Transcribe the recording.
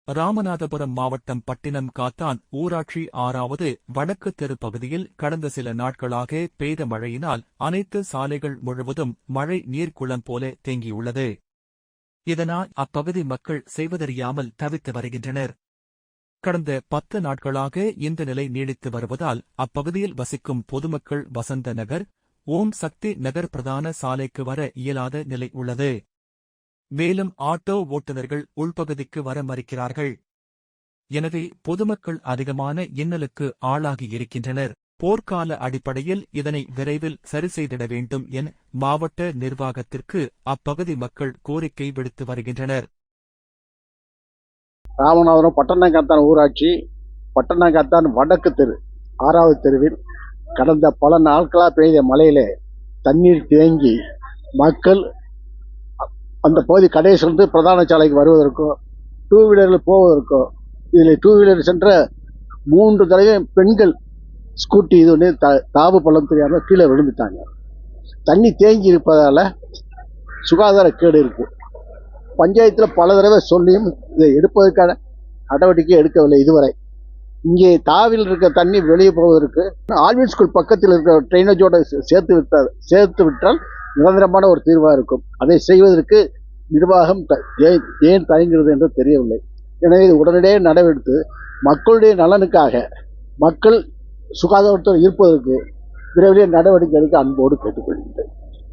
ராமநாதபுரம் மாவட்டம் பட்டினம் காத்தான் ஊராட்சி 6வது வடக்கு தெரு பகுதியில் கடந்த சில நாட்களாக பெய்த மழையினால் அனைத்து சாலைகள் முழுவதும் மழை நீர்க்குளம் போல தேங்கியுள்ளது. இதனால் அப்பகுதி மக்கள் செய்வதறியாமல் தவித்து வருகின்றனர். கடந்த 10 நாட்களாக இந்த நிலை நீடித்து வருவதால் அப்பகுதியில் வசிக்கும் பொதுமக்கள் வசந்த நகர், ஓம் சக்தி நகர் பிரதான சாலைக்கு வர இயலாத நிலை உள்ளது. மேலும் ஆட்டோ ஓட்டுநர்கள் உள்பகுதிக்கு வர மறுக்கிறார்கள். எனவே பொதுமக்கள் அதிகமான இன்னலுக்கு ஆளாகியிருக்கின்றனர். போர்க்கால அடிப்படையில் இதனை விரைவில் சரிசெய்திட வேண்டும் என மாவட்ட நிர்வாகத்திற்கு அப்பகுதி மக்கள் கோரிக்கை விடுத்து வருகின்றனர். ராமநாதபுரம் பட்டணங்காத்தான் ஊராட்சி பட்டணங்காத்தான் வடக்கு தெரு 6வது தெருவில் கடந்த பல நாட்களாக பெய்த மழையிலே தண்ணீர் தேங்கி மக்கள் அந்த பகுதி கடைசிலிருந்து பிரதான சாலைக்கு வருவதற்கோ 2 வீலரில் போவதற்கோ, இதில் 2 வீலர் சென்ற 3 தடவை பெண்கள் ஸ்கூட்டி இது ஒன்று தாவு பள்ளம் தெரியாமல் கீழே விழுந்துட்டாங்க. தண்ணி தேங்கி இருப்பதால் சுகாதார கேடு இருக்கு. பஞ்சாயத்தில் பல தடவை சொல்லியும் இதை எடுப்பதற்கான நடவடிக்கை எடுக்கவில்லை இதுவரை. இங்கே தாவில் இருக்க தண்ணி வெளியே போவதற்கு ஆல்வின் ஸ்கூல் பக்கத்தில் இருக்கிற ட்ரைனேஜோட சேர்த்து விட்டால் நிரந்தரமான ஒரு தீர்வாக இருக்கும். அதை செய்வதற்கு நிர்வாகம் ஏன் தயங்குகிறது என்று தெரியவில்லை. எனவே இது உடனடியாக நடவடித்து மக்களுடைய நலனுக்காக மக்கள் சுகாதாரத்துடன் இருப்பதற்கு விரைவிலே நடவடிக்கை எடுக்க அன்போடு கேட்டுக்கொள்கின்றேன்.